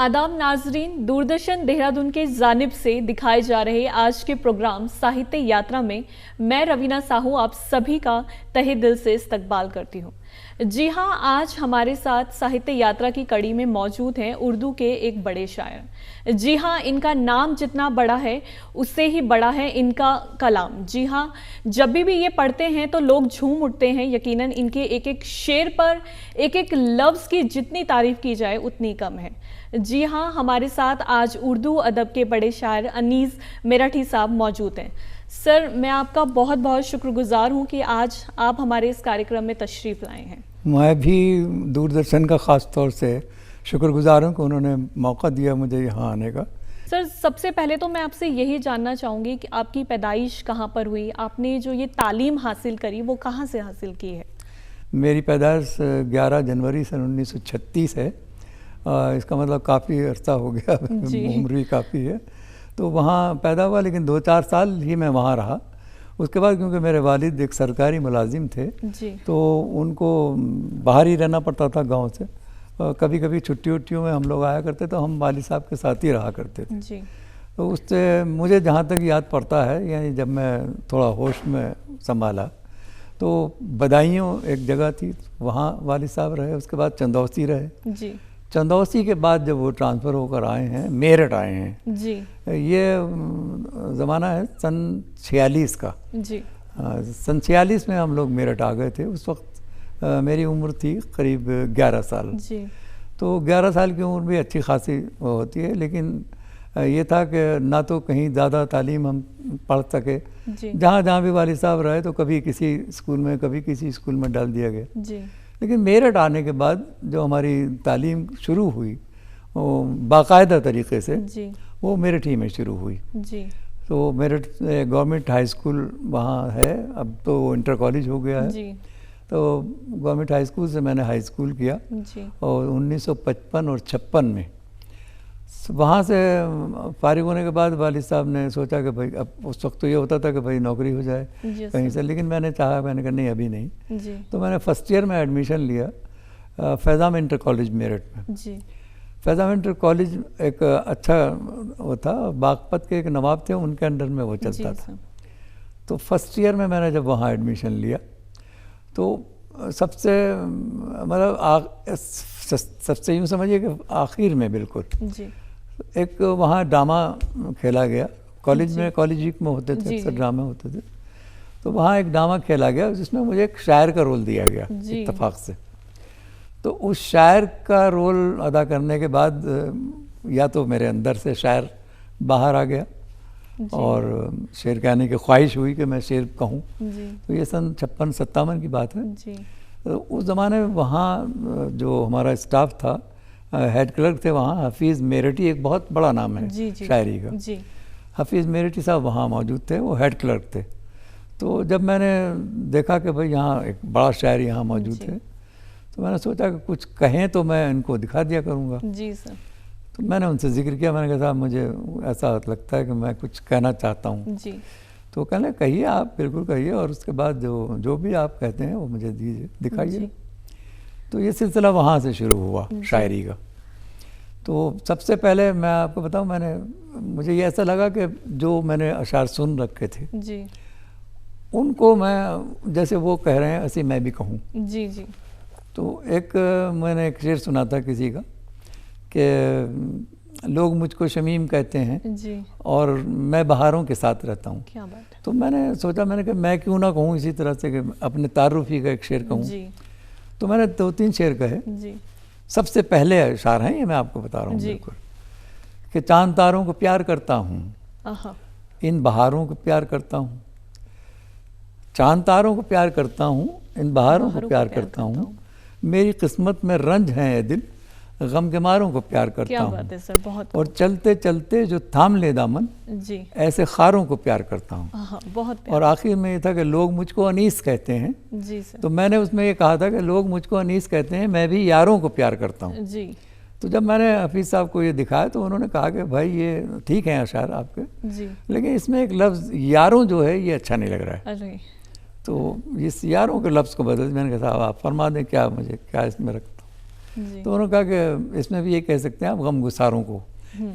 आदाब नाजरीन, दूरदर्शन देहरादून के जानिब से दिखाए जा रहे आज के प्रोग्राम साहित्य यात्रा में मैं रवीना साहू आप सभी का तहे दिल से इस्तकबाल करती हूँ। जी हाँ, आज हमारे साथ साहित्य यात्रा की कड़ी में मौजूद हैं उर्दू के एक बड़े शायर। जी हाँ, इनका नाम जितना बड़ा है उससे ही बड़ा है इनका कलाम। जी हाँ, जब भी ये पढ़ते हैं तो लोग झूम उठते हैं। यकीनन इनके एक एक शेर पर एक एक लफ्ज़ की जितनी तारीफ की जाए उतनी कम है। जी हाँ, हमारे साथ आज उर्दू अदब के बड़े शायर अनीस मेरठी साहब मौजूद हैं। सर, मैं आपका बहुत बहुत शुक्रगुजार हूँ कि आज आप हमारे इस कार्यक्रम में तशरीफ़ लाए हैं। मैं भी दूरदर्शन का ख़ास तौर से शुक्रगुजार हूँ कि उन्होंने मौका दिया मुझे यहाँ आने का। सर, सबसे पहले तो मैं आपसे यही जानना चाहूँगी कि आपकी पैदाइश कहाँ पर हुई, आपने जो ये तालीम हासिल करी वो कहाँ से हासिल की है? मेरी पैदाइश 11 जनवरी सन 1936 है। इसका मतलब काफ़ी अर्सा हो गया, उम्र भी काफ़ी है। तो वहाँ पैदा हुआ, लेकिन 2-4 साल ही मैं वहाँ रहा। उसके बाद क्योंकि मेरे वालिद एक सरकारी मुलाजिम थे जी। तो उनको बाहर ही रहना पड़ता था गांव से। कभी कभी छुट्टियों में हम लोग आया करते तो हम वालिद साहब के साथ ही रहा करते थे जी। तो उससे मुझे जहाँ तक याद पड़ता है, यानी जब मैं थोड़ा होश में संभाला तो बदायूं एक जगह थी, वहाँ वालिद साहब रहे। उसके बाद चंदौसी रहे जी। चंदौसी के बाद जब वो ट्रांसफ़र होकर आए हैं, मेरठ आए हैं जी। ये ज़माना है सन 46 का। जी। सन 46 में हम लोग मेरठ आ गए थे। उस वक्त मेरी उम्र थी करीब 11 साल। जी। तो 11 साल की उम्र भी अच्छी खासी होती है, लेकिन ये था कि ना तो कहीं ज़्यादा तालीम हम पढ़ सके। जहाँ भी वालिद साहब रहे तो कभी किसी स्कूल में कभी किसी स्कूल में डाल दिया गया। जी। लेकिन मेरठ आने के बाद जो हमारी तालीम शुरू हुई वो बाकायदा तरीके से जी। वो मेरठ ही में शुरू हुई। जी। तो मेरठ गवर्नमेंट हाई स्कूल वहाँ है, अब तो इंटर कॉलेज हो गया है। जी। तो गवर्नमेंट हाई स्कूल से मैंने हाई स्कूल किया। जी। और 1955 और 56 में वहाँ से फारिग होने के बाद वालिद साहब ने सोचा कि भाई, अब उस वक्त तो ये होता था कि भाई नौकरी हो जाए कहीं से, लेकिन मैंने कहा नहीं अभी नहीं। जी। तो मैंने फर्स्ट ईयर में एडमिशन लिया फैज़ाम इंटर कॉलेज मेरठ में। जी। फैज़ाम इंटर कॉलेज एक अच्छा वो था, बागपत के एक नवाब थे, उनके अंडर में वो चलता था। तो फर्स्ट ईयर में मैंने जब वहाँ एडमिशन लिया तो सबसे मतलब सबसे यूँ समझिए कि आखिर में बिल्कुल जी। एक वहाँ ड्रामा खेला गया। कॉलेज में कॉलेज वीक में होते थे, अक्सर ड्रामे होते थे। तो वहाँ एक ड्रामा खेला गया जिसमें मुझे एक शायर का रोल दिया गया इत्तेफाक से। तो उस शायर का रोल अदा करने के बाद या तो मेरे अंदर से शायर बाहर आ गया और शेर कहने की ख्वाहिश हुई कि मैं शेर कहूँ। तो ये सन 56-57 की बात है। तो उस ज़माने में वहाँ जो हमारा स्टाफ था, हेड क्लर्क थे वहाँ हफीज़ मेरठी, एक बहुत बड़ा नाम है शायरी का। हफीज़ मेरठी साहब वहाँ मौजूद थे, वो हेड क्लर्क थे। तो जब मैंने देखा कि भाई यहाँ एक बड़ा शायर यहाँ मौजूद है तो मैंने सोचा कि कुछ कहें तो मैं इनको दिखा दिया करूँगा। जी सर। तो मैंने उनसे जिक्र किया, मैंने कहा साहब मुझे ऐसा लगता है कि मैं कुछ कहना चाहता हूँ। जी। तो कहने कहिए, आप बिल्कुल कहिए, और उसके बाद जो भी आप कहते हैं वो मुझे दीजिए, दिखाइए। तो ये सिलसिला वहाँ से शुरू हुआ शायरी का। तो सबसे पहले मैं आपको बताऊँ, मुझे ये ऐसा लगा कि जो मैंने अशार सुन रखे थे जी। उनको मैं जैसे वो कह रहे हैं ऐसे मैं भी कहूँ। जी। जी। तो मैंने एक शेर सुना था किसी का कि लोग मुझको शमीम कहते हैं जी। और मैं बहारों के साथ रहता हूँ। क्या बात है। तो मैंने सोचा, मैंने कहा मैं क्यों ना कहूँ इसी तरह से कि अपने तारुफी का एक शेर कहूँ। तो मैंने 2-3 शेर कहे। जी। सबसे पहले अशार हैं ये, मैं आपको बता रहा हूँ बिल्कुल, कि चांद तारों को प्यार करता हूँ, इन बहारों को प्यार करता हूँ। चांद तारों को प्यार करता हूँ, इन बहारों को प्यार करता हूँ। मेरी किस्मत में रंज हैं ये दिल, गम के मारों को प्यार करता हूँ। बात है सर, बहुत। और चलते चलते जो थाम ले दामन, जी, ऐसे खारों को प्यार करता हूँ। बहुत। और आखिर में ये था कि लोग मुझको अनीस कहते हैं। जी सर। तो मैंने उसमें ये कहा था कि लोग मुझको अनीस कहते हैं, मैं भी यारों को प्यार करता हूँ। जी। तो जब मैंने हफीज़ साहब को ये दिखाया तो उन्होंने कहा कि भाई ये ठीक है अशार आपके, जी, लेकिन इसमें एक लफ्ज़ यारों जो है ये अच्छा नहीं लग रहा है। अरे। तो इस यारों के लफ्ज़ को बदल, मैंने कहा साहब आप फरमा दें क्या, मुझे क्या इसमें रखता हूँ। जी। तो उन्होंने कहा कि इसमें भी ये कह सकते हैं आप गम गुसारों को,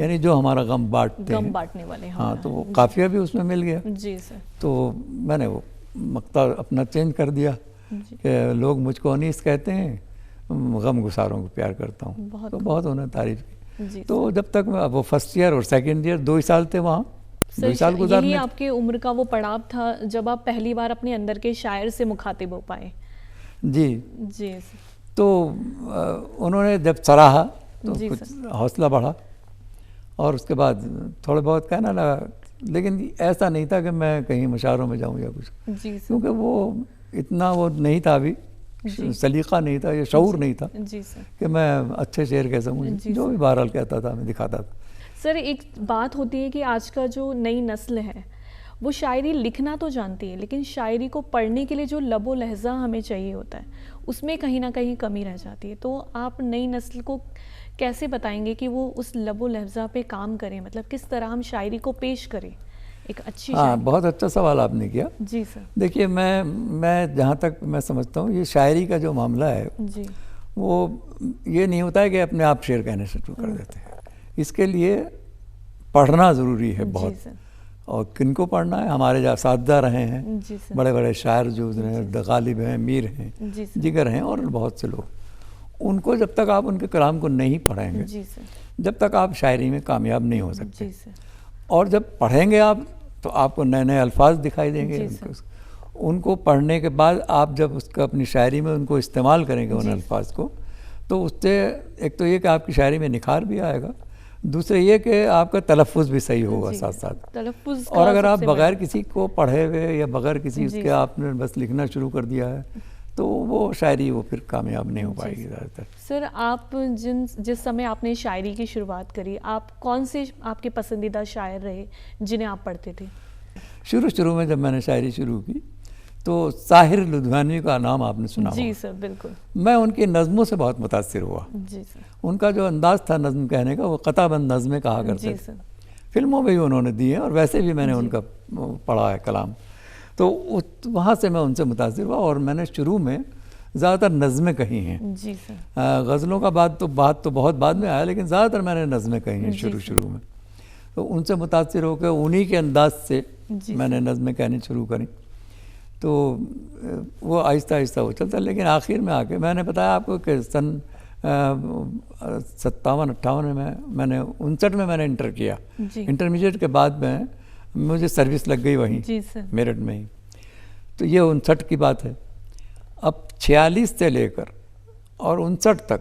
यानी जो हमारा गम बांटते हैं, गम बांटने वाले। हाँ, तो वो काफिया भी उसमें मिल गया। जी सर। तो मैंने वो मक्ता अपना चेंज कर दिया कि लोग मुझको अनीस कहते हैं, गम गुसारों को प्यार करता हूँ। तो बहुत उन्होंने तारीफ की। तो जब तक मैं, वो फर्स्ट ईयर और सेकेंड ईयर 2 ही साल थे वहाँ, 2 साल गुजारने। यही आपके उम्र का वो पड़ाव था जब आप पहली बार अपने अंदर के शायर से मुखातिब हो पाए। जी जी। तो उन्होंने जब सराहा तो कुछ हौसला बढ़ा, और उसके बाद थोड़े बहुत कहना लगा, लेकिन ऐसा नहीं था कि मैं कहीं मुशायरों में जाऊं या कुछ, क्योंकि वो इतना वो नहीं था, अभी सलीका नहीं था, ये शऊर नहीं था कि मैं अच्छे शेर कह सकूँ। जो भी बहरहाल कहता था मैं दिखाता था। सर, एक बात होती है कि आज का जो नई नस्ल है वो शायरी लिखना तो जानती है, लेकिन शायरी को पढ़ने के लिए जो लबो लहजा हमें चाहिए होता है, उसमें कहीं ना कहीं कमी रह जाती है। तो आप नई नस्ल को कैसे बताएंगे कि वो उस लबो लहजा पे काम करें, मतलब किस तरह हम शायरी को पेश करें एक अच्छी हाँ, बहुत अच्छा सवाल आपने किया। जी सर। देखिए, मैं जहाँ तक मैं समझता हूँ, ये शायरी का जो मामला है जी, वो ये नहीं होता है कि अपने आप शेर कहने से शुरू कर देते हैं। इसके लिए पढ़ना ज़रूरी है बहुत। और किनको पढ़ना है? हमारे जो असातिज़ा रहे हैं, बड़े बड़े शायर जो हैं, गालिब हैं, मीर हैं, जिगर हैं, और बहुत से लोग, उनको जब तक आप उनके कलाम को नहीं पढ़ेंगे, जब तक आप शायरी में कामयाब नहीं हो सकते। और जब पढ़ेंगे आप तो आपको नए नए अल्फाज दिखाई देंगे। उनको पढ़ने के बाद आप जब उसका अपनी शायरी में उनको इस्तेमाल करेंगे उन अल्फाज को, तो उससे एक तो ये कि आपकी शायरी में निखार भी आएगा, दूसरे ये कि आपका तलफ़ुज़ भी सही होगा साथ साथ। और अगर आप बग़ैर किसी को पढ़े हुए या बग़ैर किसी उसके आपने बस लिखना शुरू कर दिया है, तो वो शायरी वो फिर कामयाब नहीं हो पाएगी ज़्यादातर। सर, आप जिस समय आपने शायरी की शुरुआत करी, आप कौन से आपके पसंदीदा शायर रहे जिन्हें आप पढ़ते थे? शुरू में जब मैंने शायरी शुरू की तो साहिर लुधियानवी का नाम आपने सुना होगा। जी सर, बिल्कुल। मैं उनकी नज़मों से बहुत मुतासिर हुआ। जी सर। उनका जो अंदाज़ था नज़्म कहने का, वो क़ताबंद नज़में कहा करते थे। फिल्मों में भी उन्होंने दी हैं और वैसे भी मैंने उनका पढ़ा है कलाम। तो वहाँ से मैं उनसे मुतासिर हुआ और मैंने शुरू में ज़्यादातर नज़में कही हैं। जी सर। गज़लों का बात तो बहुत बाद में आया, लेकिन ज़्यादातर मैंने नज़में कही हैं शुरू में। तो उनसे मुतासिर होकर उन्हीं के अंदाज से मैंने नज़में कहनी शुरू करी। तो वो आहिस्ता आहिस्ता वो चलता, लेकिन आखिर में आके मैंने बताया आपको कि सन 57-58 में मैंने 59 में मैंने इंटर किया। इंटरमीडिएट के बाद में मुझे सर्विस लग गई वहीं मेरठ में ही। तो ये 59 की बात है। अब 46 से लेकर और 59 तक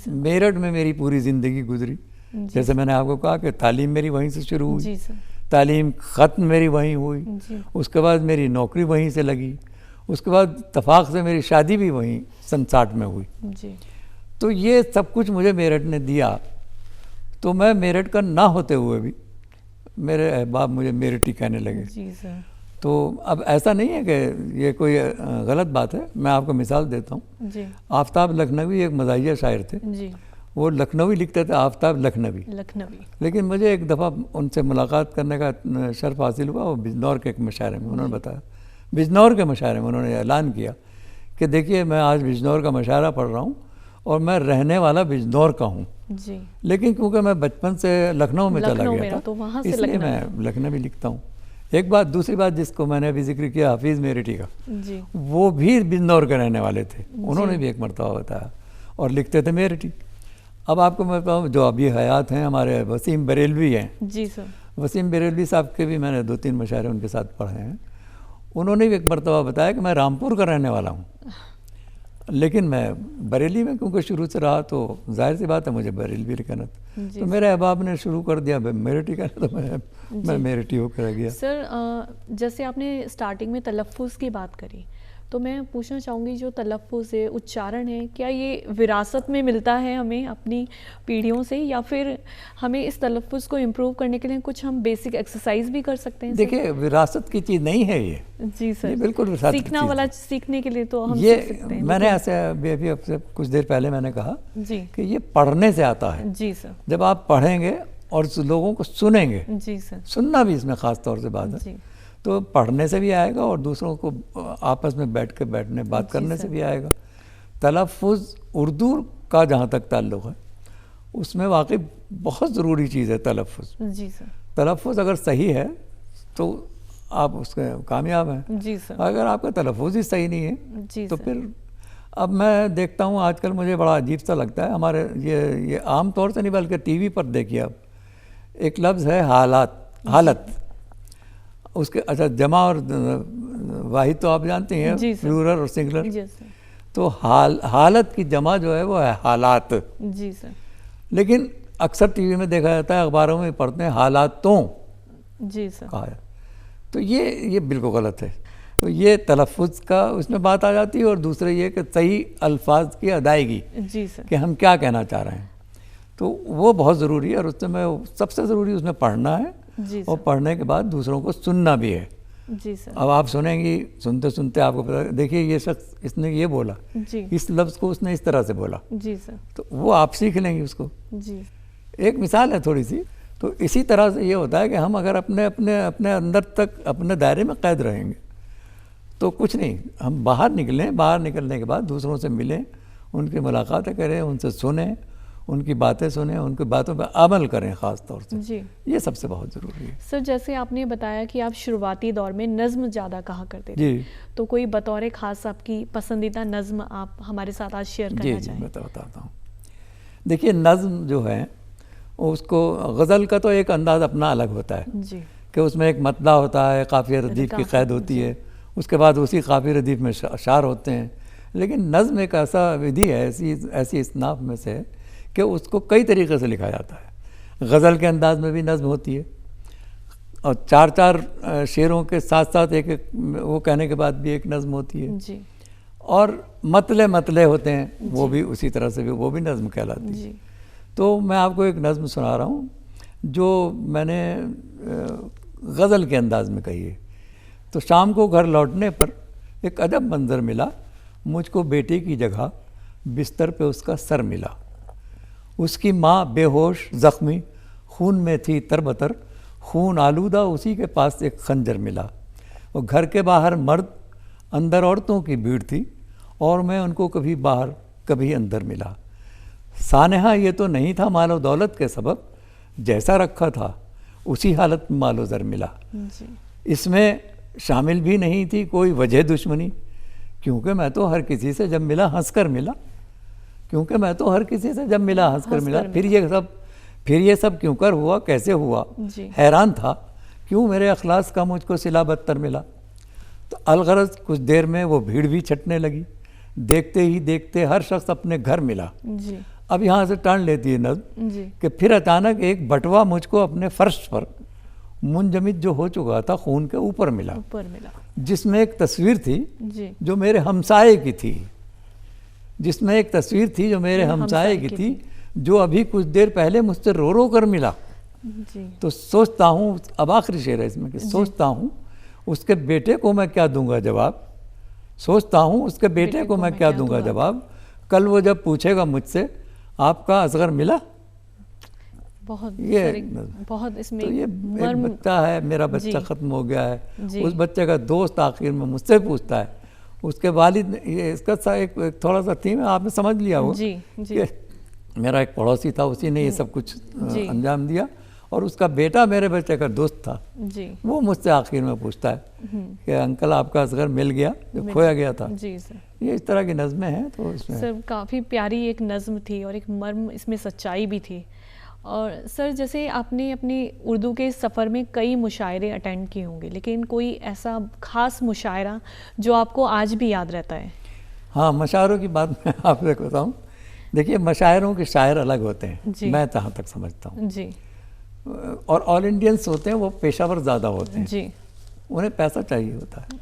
मेरठ में मेरी पूरी ज़िंदगी गुजरी। जैसे मैंने आपको कहा कि तालीम मेरी वहीं से शुरू हुई, तालीम ख़त्म मेरी वहीं हुई, उसके बाद मेरी नौकरी वहीं से लगी, उसके बाद इत्तफाक से मेरी शादी भी वहीं सन 60 में हुई। तो ये सब कुछ मुझे मेरठ ने दिया। तो मैं मेरठ का ना होते हुए भी मेरे अहबाब मुझे मेरठी कहने लगे। तो अब ऐसा नहीं है कि ये कोई गलत बात है। मैं आपको मिसाल देता हूँ। आफ्ताब लखनवी एक मज़ाहिया शायर थे। वो लखनवी लिखते थे, आफ्ताब लखनवी। लेकिन मुझे एक दफ़ा उनसे मुलाकात करने का शर्फ हासिल हुआ। वो बिजनौर के एक मुशायरे में उन्होंने बताया, बिजनौर के मुशायरे में उन्होंने ऐलान किया कि देखिए, मैं आज बिजनौर का मुशायरा पढ़ रहा हूँ और मैं रहने वाला बिजनौर का हूँ, लेकिन क्योंकि मैं बचपन से लखनऊ में चला गया था, तो इसलिए मैं लखनवी लिखता हूँ। एक बात। दूसरी बात जिसको मैंने अभी जिक्र किया, हाफिज़ मेरठी का, वो भी बिजनौर के रहने वाले थे। उन्होंने भी एक मरतबा बताया और लिखते थे मेरठी। अब आपको मैं बताऊँ, जो अभी हयात हैं हमारे वसीम बरेलवी हैं। जी सर। वसीम बरेलवी साहब के भी मैंने 2-3 मुशायरे उनके साथ पढ़े हैं। उन्होंने भी एक मरतबा बताया कि मैं रामपुर का रहने वाला हूँ, लेकिन मैं बरेली में क्योंकि शुरू से रहा, तो जाहिर सी बात है मुझे बरेलवी कहना था। तो मेरे अहबाब ने शुरू कर दिया मेरठी कहना, तो मैं मेरठी होकर रह गया। सर, जैसे आपने स्टार्टिंग में तलफ़्फ़ुज़ की बात करी, तो मैं पूछना चाहूँगी, जो तलफ़्फ़ुज़ है, उच्चारण है, क्या ये विरासत में मिलता है हमें अपनी पीढ़ियों से, या फिर हमें इस तलफ़्फ़ुज़ को इम्प्रूव करने के लिए कुछ हम बेसिक एक्सरसाइज भी कर सकते हैं? देखिए, विरासत की चीज़ नहीं है ये। जी सर। ये बिल्कुल सीखना वाला, सीखने के लिए तो हम ये सीख सकते हैं। मैंने ऐसे अभी आपसे कुछ देर पहले मैंने कहा कि ये पढ़ने से आता है। जी सर। जब आप पढ़ेंगे और लोगों को सुनेंगे, जी सर, सुनना भी इसमें ख़ास तौर से बात है, तो पढ़ने से भी आएगा और दूसरों को आपस में बैठने बात करने से भी आएगा। तलफ़्फ़ुज़ उर्दू का जहाँ तक ताल्लुक़ है, उसमें वाकई बहुत ज़रूरी चीज़ है तलफ़्फ़ुज़। जी सर। तलफ़्फ़ुज़ अगर सही है तो आप उसके कामयाब हैं। जी सर। अगर आपका तलफ़्फ़ुज़ ही सही नहीं है जी तो सर। फिर अब मैं देखता हूँ आजकल, मुझे बड़ा अजीब सा लगता है, हमारे ये आम तौर से नहीं बल्कि टीवी पर देखिए आप, एक लफ्ज़ है हालत, उसके अच्छा जमा और वाहिद तो आप जानते हैं, प्लूरल और सिंगुलर। जी सर। तो हालत की जमा जो है वो है हालात। जी सर। लेकिन अक्सर टीवी में देखा जाता है, अखबारों में पढ़ते हैं हालातों। जी सर। कहा है, तो ये बिल्कुल गलत है। तो ये तलफ़्फ़ुज़ का उसमें बात आ जाती है, और दूसरे ये कि सही अल्फाज की अदायगी। जी सर। कि हम क्या कहना चाह रहे हैं, तो वो बहुत ज़रूरी है, और उसमें सबसे ज़रूरी उसमें पढ़ना है। जी और पढ़ने के बाद दूसरों को सुनना भी है। जी सर। अब आप सुनेंगी, सुनते सुनते आपको पता, देखिए ये शख्स इसने ये बोला, जी। इस लफ्ज़ को उसने इस तरह से बोला। जी सर। तो वो आप सीख लेंगे उसको। जी। एक मिसाल है थोड़ी सी, तो इसी तरह से ये होता है कि हम अगर अपने अपने अपने अंदर तक अपने दायरे में कैद रहेंगे तो कुछ नहीं, हम बाहर निकलें, बाहर निकलने के बाद दूसरों से मिलें, उनकी मुलाकातें करें, उनसे सुनें, उनकी बातें सुनें, उनकी बातों पर अमल करें ख़ास तौर से। जी। ये सबसे बहुत ज़रूरी है। सर जैसे आपने बताया कि आप शुरुआती दौर में नज़्म ज़्यादा कहा करते थे, जी, तो कोई बतौर ख़ास आपकी पसंदीदा नज़्म आप हमारे साथ आज शेयर करना जी चाहें? मैं तो बताता हूँ। देखिए नज़्म जो है उसको, गज़ल का तो एक अंदाज़ अपना अलग होता है जी। कि उसमें एक मतला होता है, काफ़िया रदीफ़ की क़ैद होती है, उसके बाद उसी काफ़िया रदीफ़ में अशार होते हैं। लेकिन नज़्म एक ऐसा विधि है, ऐसी इसनाफ में से है कि उसको कई तरीक़े से लिखा जाता है। गज़ल के अंदाज में भी नज़्म होती है, और चार चार शेरों के साथ साथ एक एक वो कहने के बाद भी एक नज़्म होती है। जी। और मतले होते हैं, वो भी उसी तरह से वो भी नज़्म कहलाती है। जी। तो मैं आपको एक नज़्म सुना रहा हूँ जो मैंने गज़ल के अंदाज में कही है। तो शाम को घर लौटने पर एक अजब मंज़र मिला, मुझको बेटे की जगह बिस्तर पे उसका सर मिला। उसकी माँ बेहोश ज़ख्मी खून में थी तरबतर, खून आलूदा उसी के पास एक खंजर मिला। और घर के बाहर मर्द, अंदर औरतों की भीड़ थी, और मैं उनको कभी बाहर कभी अंदर मिला। सानेहा ये तो नहीं था मालो दौलत के सबब, जैसा रखा था उसी हालत में मालो ज़र मिला। जी। इसमें शामिल भी नहीं थी कोई वजह दुश्मनी, क्योंकि मैं तो हर किसी से जब मिला हंसकर मिला, क्योंकि मैं तो हर किसी से जब मिला हंसकर मिला। फिर ये सब क्यों कर हुआ, कैसे हुआ, हैरान था क्यों मेरे अखलास का मुझको सिला बदतर मिला। तो अलगरज कुछ देर में वो भीड़ भी छटने लगी, देखते ही देखते हर शख्स अपने घर मिला। जी। अब यहाँ से टान लेती है नज़्म कि फिर अचानक एक बटवा मुझको अपने फर्श पर मुंजमिद जो हो चुका था खून के ऊपर मिला, जिसमें एक तस्वीर थी जो मेरे हमसाये की थी, जिसमें एक तस्वीर थी जो मेरे हमसाये की थी, जो अभी कुछ देर पहले मुझसे रो रो कर मिला। तो सोचता हूँ, अब आखिरी शेर है इसमें, कि सोचता हूँ उसके बेटे को मैं क्या दूंगा जवाब, सोचता हूँ उसके बेटे को मैं क्या दूंगा जवाब, कल वो जब पूछेगा मुझसे आपका असगर मिला। बहुत बहुत इसमें तो ये एक बच्चा है, मेरा बच्चा ख़त्म हो गया है, उस बच्चे का दोस्त आखिर में मुझसे पूछता है, उसके वालिद, ये इसका एक थोड़ा सा थीम है, आपने समझ लिया हो कि मेरा एक पड़ोसी था, उसी ने ये सब कुछ अंजाम दिया, और उसका बेटा मेरे बच्चे का दोस्त था, वो मुझसे आखिर में पूछता है कि अंकल आपका असगर मिल गया जो खोया गया था। जी सर। ये इस तरह की नज़में हैं। तो इसमें सर काफ़ी प्यारी एक नज़्म थी और एक मर्म इसमें सच्चाई भी थी। और सर जैसे आपने अपने उर्दू के सफ़र में कई मुशायरे अटेंड किए होंगे, लेकिन कोई ऐसा ख़ास मुशायरा जो आपको आज भी याद रहता है? हाँ, मशायरों की बात मैं आपसे बताऊँ। देखिए मशायरों के शायर अलग होते हैं, मैं जहाँ तक समझता हूँ जी, और ऑल इंडियंस होते हैं वो पेशावर ज़्यादा होते हैं जी, उन्हें पैसा चाहिए होता है।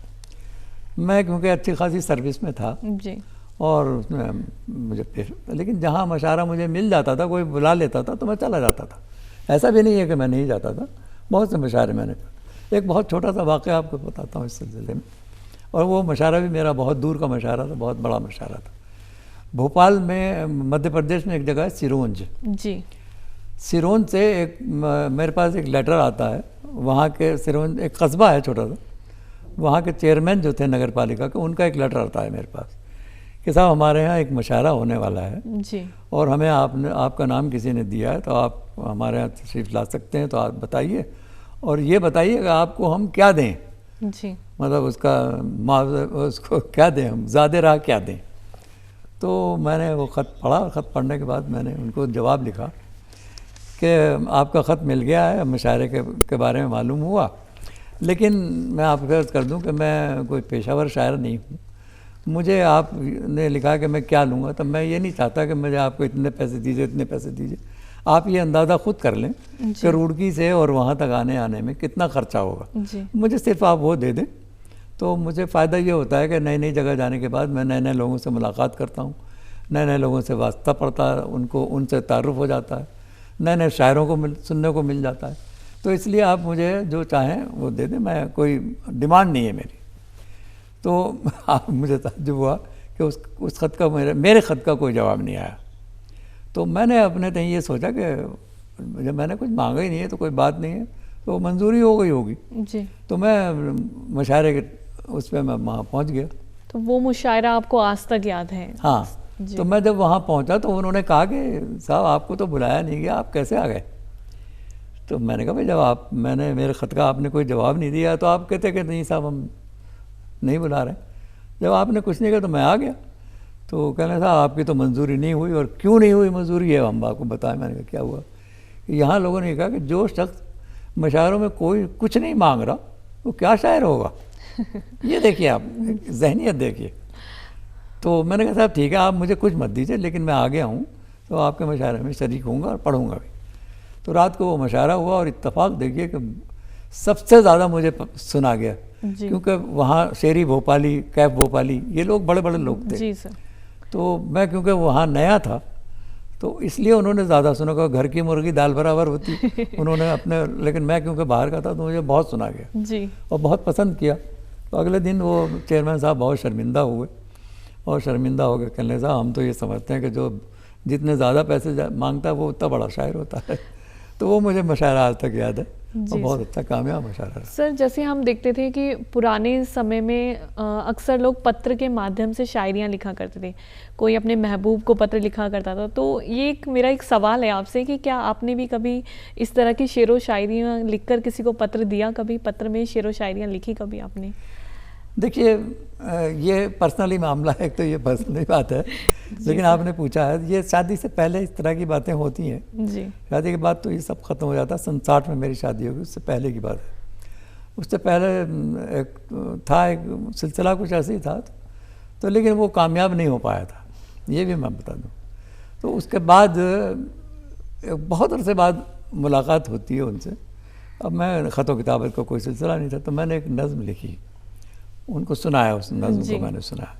मैं क्योंकि अच्छी खासी सर्विस में था जी, और उसमें मुझे लेकिन जहाँ मशायरा मुझे मिल जाता था, कोई बुला लेता था तो मैं चला जाता था। ऐसा भी नहीं है कि मैं नहीं जाता था, बहुत से मशायरे मैंने। एक बहुत छोटा सा वाक़या आपको बताता हूँ इस सिलसिले में, और वो मशायरा भी मेरा बहुत दूर का मशायरा था, बहुत बड़ा मशायरा था। भोपाल में, मध्य प्रदेश में एक जगह है सिरोंज जी, सिरोंज से एक मेरे पास एक लेटर आता है, वहाँ के सिरोंज एक कस्बा है छोटा सा, वहाँ के चेयरमैन जो थे नगर पालिका के, उनका एक लेटर आता है मेरे पास कि साहब हमारे यहाँ एक मुशायरा होने वाला है जी, और हमें आपका नाम किसी ने दिया है, तो आप हमारे यहाँ तशरीफ़ ला सकते हैं, तो आप बताइए और ये बताइए कि आपको हम क्या दें, जी, मतलब उसको क्या दें, हम ज़्यादा राह क्या दें। तो मैंने वो ख़त पढ़ा, ख़त पढ़ने के बाद मैंने उनको जवाब लिखा कि आपका ख़त मिल गया है, मुशायरे के बारे में मालूम हुआ, लेकिन मैं आपको अर्ज़ कर दूं कि मैं कोई पेशावर शायर नहीं हूँ। मुझे आपने लिखा कि मैं क्या लूँगा, तो मैं ये नहीं चाहता कि मुझे आपको इतने पैसे दीजिए, इतने पैसे दीजिए। आप ये अंदाज़ा ख़ुद कर लें कि रुड़की से और वहाँ तक आने में कितना ख़र्चा होगा। मुझे सिर्फ आप वो दे दें, तो मुझे फ़ायदा ये होता है कि नई नई जगह जाने के बाद मैं नए नए लोगों से मुलाकात करता हूँ, नए नए लोगों से वास्ता पड़ता है, उनसे तारुफ़ हो जाता है, नए नए शायरों को सुनने को मिल जाता है। तो इसलिए आप मुझे जो चाहें वो दे दें, मैं कोई डिमांड नहीं है मेरी। तो आप मुझे ताज्जुब हुआ कि उस ख़त का मेरे ख़त का कोई जवाब नहीं आया। तो मैंने अपने तय ये सोचा कि जब मैंने कुछ मांगा ही नहीं है तो कोई बात नहीं है, तो मंजूरी हो गई होगी जी। तो मैं मुशायरे के उस पर मैं वहाँ पहुँच गया। तो वो मुशायरा आपको आज तक याद है? हाँ। तो मैं जब वहाँ पहुँचा तो उन्होंने कहा कि साहब आपको तो बुलाया नहीं गया, आप कैसे आ गए? तो मैंने कहा भाई जब मैंने मेरे ख़त का आपने कोई जवाब नहीं दिया तो आप कहते कि नहीं साहब हम नहीं बुला रहे। जब आपने कुछ नहीं कहा तो मैं आ गया। तो कहने साहब आपकी तो मंजूरी नहीं हुई, और क्यों नहीं हुई मंजूरी है हम आपको बताएं। मैंने कहा क्या हुआ? यहाँ लोगों ने कहा कि जो शख्स मुशायरों में कोई कुछ नहीं मांग रहा वो क्या शायर होगा। ये देखिए आप ज़हनियत देखिए। तो मैंने कहा साहब ठीक है आप मुझे कुछ मत दीजिए, लेकिन मैं आ गया हूँ तो आपके मुशायरे में शरीक होऊंगा और पढ़ूंगा भी। तो रात को वो मुशायरा हुआ और इत्तेफाक देखिए कि सबसे ज़्यादा मुझे सुना गया, क्योंकि वहाँ शेरी भोपाली, कैफ भोपाली, ये लोग बड़े बड़े लोग थे। जी सर। तो मैं क्योंकि वहाँ नया था तो इसलिए उन्होंने ज़्यादा सुना। को घर की मुर्गी दाल बराबर होती उन्होंने अपने, लेकिन मैं क्योंकि बाहर का था तो मुझे बहुत सुना गया जी, और बहुत पसंद किया। तो अगले दिन वो चेयरमैन साहब बहुत शर्मिंदा हुए और शर्मिंदा हो गए, कहने साहब हम तो ये समझते हैं कि जो जितने ज़्यादा पैसे मांगता है वो उतना बड़ा शायर होता है। तो वो मुझे मुशायरा आज तक याद है और बहुत अच्छा कामयाब मुशायरा। सर जैसे हम देखते थे कि पुराने समय में अक्सर लोग पत्र के माध्यम से शायरियाँ लिखा करते थे, कोई अपने महबूब को पत्र लिखा करता था। तो ये मेरा एक सवाल है आपसे कि क्या आपने भी कभी इस तरह की शेरो शायरियाँ लिखकर किसी को पत्र दिया, कभी पत्र में शेरो शायरियाँ लिखी कभी आपने? देखिए ये पर्सनली मामला है, तो ये पर्सनली बात है, लेकिन आपने पूछा है ये शादी से पहले इस तरह की बातें होती हैं जी। शादी के बाद तो ये सब ख़त्म हो जाता है। 67 में मेरी शादी होगी, उससे पहले की बात है। उससे पहले एक सिलसिला कुछ ऐसे ही था, तो लेकिन वो कामयाब नहीं हो पाया था, ये भी मैं बता दूँ। तो उसके बाद बहुत अरसे बाद मुलाकात होती है उनसे। अब मैं ख़त व किताबत का कोई सिलसिला नहीं था, तो मैंने एक नज़्म लिखी, उनको सुनाया, उस नज़्म को मैंने सुनाया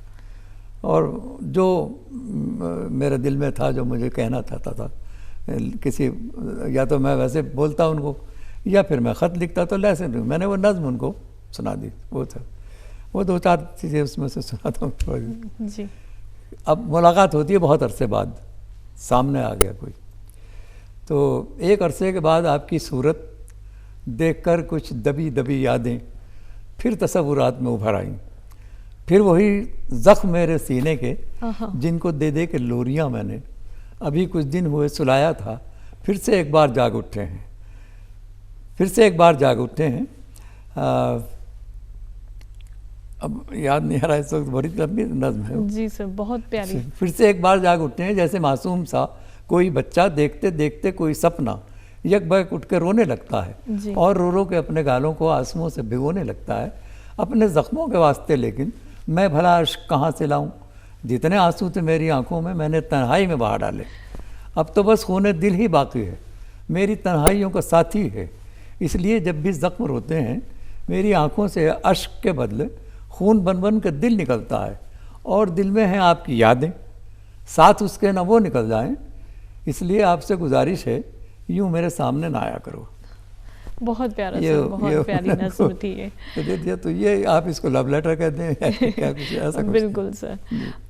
और जो मेरे दिल में था, जो मुझे कहना चाहता था, किसी या तो मैं वैसे बोलता उनको या फिर मैं ख़त लिखता, तो ऐसे मैंने वो नज़्म उनको सुना दी। वो था, वो 2-4 चीज़ें उसमें से सुनाता हूँ जी। अब मुलाकात होती है बहुत अरसे बाद, सामने आ गया कोई, तो एक अरसे के बाद आपकी सूरत देखकर कुछ दबी दबी यादें फिर तसव्वुरात में उभर आई, फिर वही ज़ख्म मेरे सीने के जिनको दे दे के लोरियां मैंने अभी कुछ दिन हुए सुलाया था, फिर से एक बार जाग उठे हैं, फिर से एक बार जाग उठे हैं। अब याद नहीं आ रहा इस वक्त, बड़ी लंबी नज़्म है जी सर, बहुत प्यारी। फिर से एक बार जाग उठे हैं जैसे मासूम सा कोई बच्चा देखते देखते कोई सपना यकबैक उठ के रोने लगता है और रो रो के अपने गालों को आंसुओं से भिगोने लगता है अपने ज़ख्मों के वास्ते। लेकिन मैं भला अश्क कहाँ से लाऊं, जितने आंसू थे मेरी आंखों में मैंने तन्हाई में बहा डाले। अब तो बस खून दिल ही बाकी है, मेरी तन्हाइयों का साथी है, इसलिए जब भी ज़ख्म रोते हैं मेरी आंखों से अश्क के बदले खून बन बन के दिल निकलता है और दिल में हैं आपकी यादें, साथ उसके न वो निकल जाएं, इसलिए आपसे गुजारिश है यूँ मेरे सामने ना आया करो। बहुत प्यारा सर, बहुत प्यारी नज़्म थी ये। दे दिया, तो ये आप इसको लव लेटर कहते हैं क्या कुछ ऐसा? बिल्कुल सर।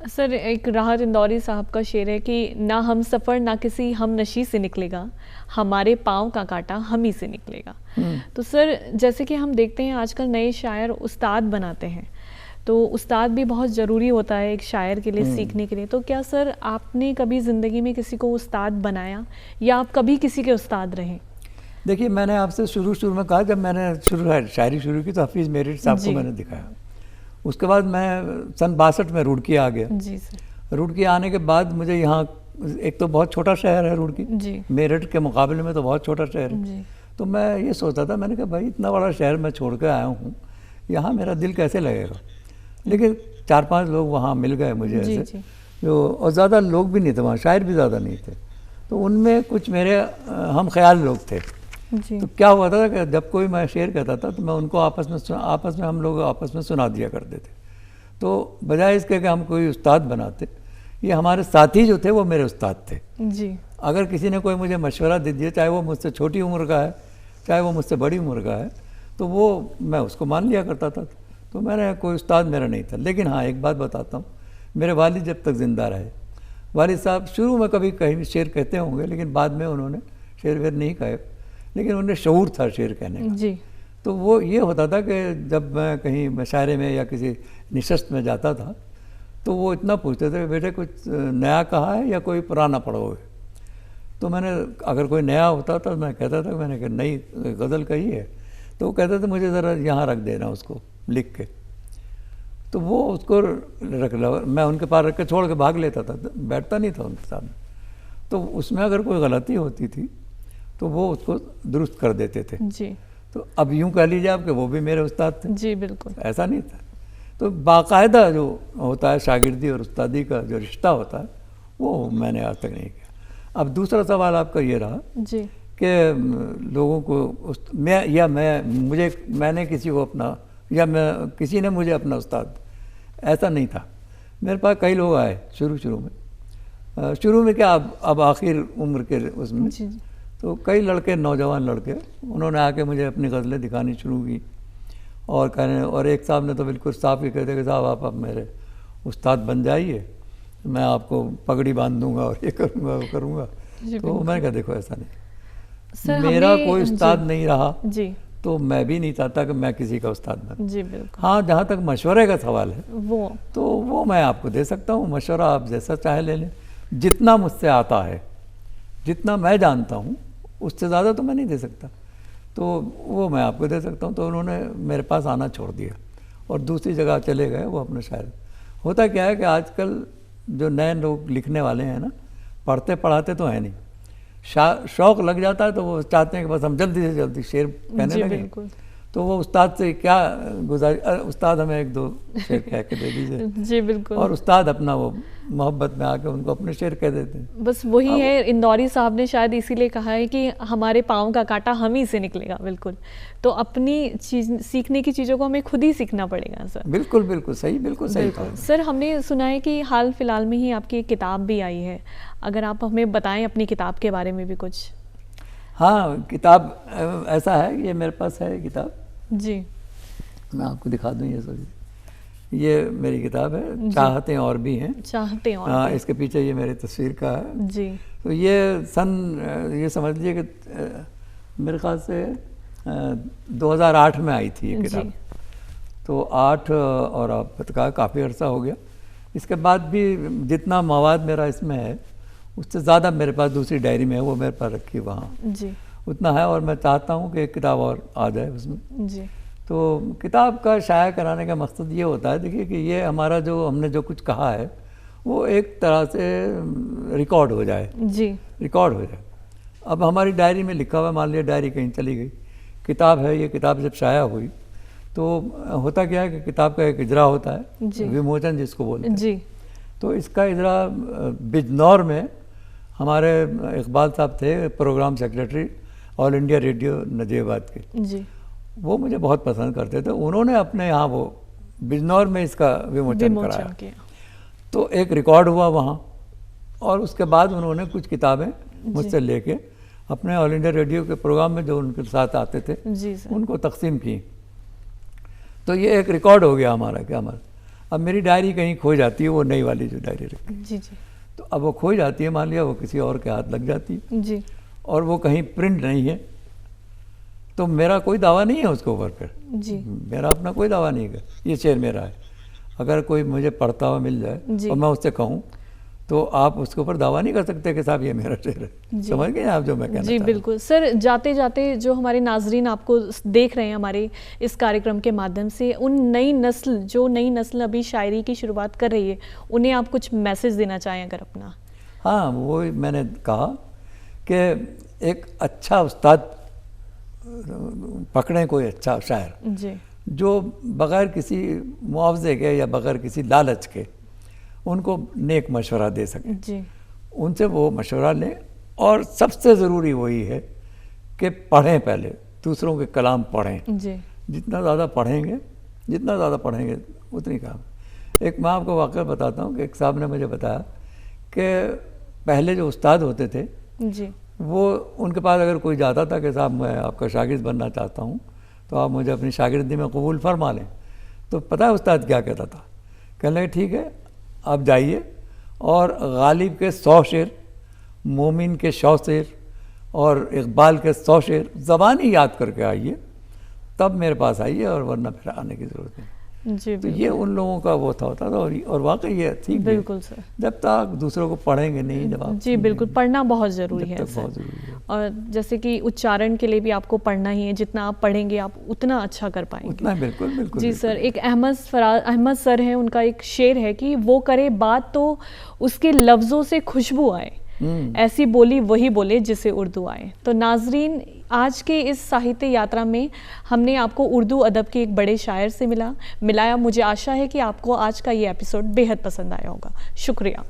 सर एक राहत इंदौरी साहब का शेर है कि ना हम सफ़र ना किसी हम नशी से निकलेगा, हमारे पाँव का कांटा हम ही से निकलेगा। तो सर जैसे कि हम देखते हैं आजकल नए शायर उस्ताद बनाते हैं, तो उस्ताद भी बहुत ज़रूरी होता है एक शायर के लिए सीखने के लिए। तो क्या सर आपने कभी ज़िंदगी में किसी को उस्ताद बनाया या आप कभी किसी के उस्ताद रहे? देखिए, मैंने आपसे शुरू में कहा, जब मैंने शायरी शुरू की तो हफीज़ मेरिट साहब को मैंने दिखाया। उसके बाद मैं सन 62 में रुड़की आ गया। जी सर। रुड़की आने के बाद मुझे यहाँ, एक तो बहुत छोटा शहर है रुड़की, मेरठ के मुकाबले में तो बहुत छोटा शहर है। तो मैं ये सोचता था, मैंने कहा भाई इतना बड़ा शहर मैं छोड़ कर आया हूँ, यहाँ मेरा दिल कैसे लगेगा। लेकिन 4-5 लोग वहाँ मिल गए मुझे ऐसे जो, और ज़्यादा लोग भी नहीं थे वहाँ, शायर भी ज़्यादा नहीं थे। तो उनमें कुछ मेरे हम ख्याल लोग थे। तो क्या हुआ था कि जब कोई मैं शेर कहता था तो मैं उनको आपस में हम लोग आपस में सुना दिया करते थे। तो बजाय इसके कि हम कोई उस्ताद बनाते, ये हमारे साथी जो थे वो मेरे उस्ताद थे। जी। अगर किसी ने कोई मुझे मशवरा दे दिया, चाहे वो मुझसे छोटी उम्र का है चाहे वो मुझसे बड़ी उम्र का है, तो वो मैं उसको मान लिया करता था। तो मैंने कोई उस्ताद मेरा नहीं था। लेकिन हाँ, एक बात बताता हूँ, मेरे वालिद जब तक ज़िंदा रहे, वालिद साहब शुरू में कभी कहीं शेर कहते होंगे, लेकिन बाद में उन्होंने शेर वेर नहीं कहे, लेकिन उन्हें शऊर था शेर कहने का। जी। तो वो ये होता था कि जब मैं कहीं मुशायरे में या किसी निशस्त में जाता था तो वो इतना पूछते थे, बेटे कुछ नया कहा है या कोई पुराना पढ़ोगे। तो मैंने अगर कोई नया होता तो मैं कहता था मैंने कहा नई गज़ल कही है। तो वो कहते थे मुझे ज़रा यहाँ रख देना उसको लिख के। तो वो उसको रख ला, मैं उनके पास रख के छोड़ के भाग लेता था, बैठता नहीं था उनके सामने। तो उसमें अगर कोई गलती होती थी तो वो उसको दुरुस्त कर देते थे। जी। तो अब यूँ कह लीजिए आप कि वो भी मेरे उस्ताद थे। जी बिल्कुल। ऐसा नहीं था। तो बाकायदा जो होता है शागिर्दी और उस्तादी का जो रिश्ता होता है वो मैंने आज तक नहीं किया। अब दूसरा सवाल आपका ये रहा जी कि लोगों को मैंने किसी को अपना, या मैं किसी ने मुझे अपना उस्ताद, ऐसा नहीं था। मेरे पास कई लोग आए शुरू में क्या, अब आखिर उम्र के उसमें जी। तो कई लड़के, नौजवान लड़के, उन्होंने आके मुझे अपनी गज़लें दिखानी शुरू की और कहने, और एक साहब ने तो बिल्कुल साफ ही कहते कि साहब आप अब मेरे उस्ताद बन जाइए, मैं आपको पगड़ी बांध दूंगा और ये करूंगा वो करूंगा। तो मैंने कहा देखो ऐसा नहीं, मेरा कोई उस्ताद नहीं रहा जी। तो मैं भी नहीं चाहता कि मैं किसी का उस्ताद बनूं। जी बिल्कुल। हाँ, जहाँ तक मशवरे का सवाल है वो मैं आपको दे सकता हूँ। मशवरा आप जैसा चाहे ले लें, जितना मुझसे आता है, जितना मैं जानता हूँ, उससे ज़्यादा तो मैं नहीं दे सकता, तो वो मैं आपको दे सकता हूँ। तो उन्होंने मेरे पास आना छोड़ दिया और दूसरी जगह चले गए वो अपने शायर। होता क्या है कि आजकल जो नए लोग लिखने वाले हैं ना, पढ़ते पढ़ाते तो है नहीं, शौक़ लग जाता है तो वो चाहते हैं कि बस हम जल्दी से जल्दी शेर कहने लगे। तो वो उस्ताद से क्या गुजारिश, उस्ताद हमें 1-2 शेर कह के दे दीजिए। जी बिल्कुल। और उस्ताद अपना वो मोहब्बत में आके उनको अपने शेर कह देते हैं। बस वही है, इंदौरी साहब ने शायद इसीलिए कहा है कि हमारे पाँव का कांटा हम ही से निकलेगा। बिल्कुल। तो अपनी चीज, सीखने की चीज़ों को हमें खुद ही सीखना पड़ेगा सर। बिल्कुल बिल्कुल सही, बिल्कुल सही कहा सर। हमने सुना है कि हाल फिलहाल में ही आपकी एक किताब भी आई है, अगर आप हमें बताएं अपनी किताब के बारे में भी कुछ। हाँ, किताब ऐसा है, ये मेरे पास है किताब जी, मैं आपको दिखा दूँ। ये मेरी किताब है, चाहते और भी हैं। चाहते और हाँ, इसके पीछे ये मेरी तस्वीर का है जी। तो ये समझ लीजिए कि मेरे ख्याल से 2008 में आई थी ये किताब। तो 8 और अब तक काफ़ी अर्सा हो गया। इसके बाद भी जितना मवाद मेरा इसमें है उससे ज़्यादा मेरे पास दूसरी डायरी में है, वो मेरे पास रखी वहाँ जी, उतना है। और मैं चाहता हूँ कि एक किताब और आ जाए उसमें जी। तो किताब का शाया कराने का मकसद ये होता है, देखिए कि ये हमारा जो हमने जो कुछ कहा है वो एक तरह से रिकॉर्ड हो जाए। जी, रिकॉर्ड हो जाए। अब हमारी डायरी में लिखा हुआ, मान लिया डायरी कहीं चली गई, किताब है, ये किताब जब शाया हुई तो होता क्या है कि किताब का एक इजरा होता है, विमोचन जिसको बोलते हैं जी। तो इसका इजरा बिजनौर में हमारे इकबाल साहब थे, programme secretary All India Radio Najibabad के जी। वो मुझे बहुत पसंद करते थे। उन्होंने अपने यहाँ वो बिजनौर में इसका विमोचन कराया। तो एक रिकॉर्ड हुआ वहाँ और उसके बाद उन्होंने कुछ किताबें मुझसे लेके अपने ऑल इंडिया रेडियो के प्रोग्राम में जो उनके साथ आते थे उनको तकसीम की। तो ये एक रिकॉर्ड हो गया हमारा कि हमारा। अब मेरी डायरी कहीं खो जाती है, वो नई वाली जो डायरी रखी जी जी, तो अब वो खो जाती है, मान लिया वो किसी और के हाथ लग जाती है जी, और वो कहीं प्रिंट नहीं है तो मेरा कोई दावा नहीं है उसके ऊपर। फिर जी, मेरा अपना कोई दावा नहीं है ये शेर मेरा है। अगर कोई मुझे पढ़ता हुआ मिल जाए और मैं उससे कहूँ तो आप उसके ऊपर दावा नहीं कर सकते कि साहब ये मेरा शेर है। समझ गए आप जो मैं कहना जी बिल्कुल सर। जाते जाते जो हमारे नाजरीन आपको देख रहे हैं हमारे इस कार्यक्रम के माध्यम से, उन नई नस्ल अभी शायरी की शुरुआत कर रही है, उन्हें आप कुछ मैसेज देना चाहें अगर अपना? हाँ, वो मैंने कहा कि एक अच्छा उस्ताद पकड़ें, कोई अच्छा शायर जी, जो बगैर किसी मुआवजे के या बगैर किसी लालच के उनको नेक मशवरा दे सके जी, उनसे वो मशवरा लें। और सबसे ज़रूरी वही है कि पढ़ें, पहले दूसरों के कलाम पढ़ें। जी, जितना ज़्यादा पढ़ेंगे उतनी काम। एक मैं आपको वाक़या बताता हूँ कि एक साहब ने मुझे बताया कि पहले जो उस्ताद होते थे जी, वो उनके पास अगर कोई जाता था कि साहब मैं आपका शागिर्द बनना चाहता हूँ तो आप मुझे अपनी शागिर्दी में कबूल फरमा लें, तो पता है उस्ताद क्या कहता था? कहने लगे ठीक है, आप जाइए और गालिब के 100 शेर, मोमिन के 100 शेर और इकबाल के 100 शेर ज़बानी याद करके आइए, तब मेरे पास आइए, और वरना फिर आने की ज़रूरत नहीं। जी, तो ये उन लोगों का वो होता था। और वाकई ये ठीक बिल्कुल सर। जब तक दूसरों को पढ़ेंगे नहीं, जब आप जी बिल्कुल, पढ़ना बहुत ज़रूरी है सर। बहुत ज़रूरी है। और जैसे कि उच्चारण के लिए भी आपको पढ़ना ही है, जितना आप पढ़ेंगे आप उतना अच्छा कर पाएंगे। उतना बिल्कुल बिल्कुल। जी सर, एक अहमद सर हैं, उनका एक शेर है कि वो करे बात तो उसके लफ्ज़ों से खुशबू आए, ऐसी बोली वही बोले जिसे उर्दू आए। तो नाजरीन, आज के इस साहित्य यात्रा में हमने आपको उर्दू अदब के एक बड़े शायर से मिलाया। मुझे आशा है कि आपको आज का ये एपिसोड बेहद पसंद आया होगा। शुक्रिया।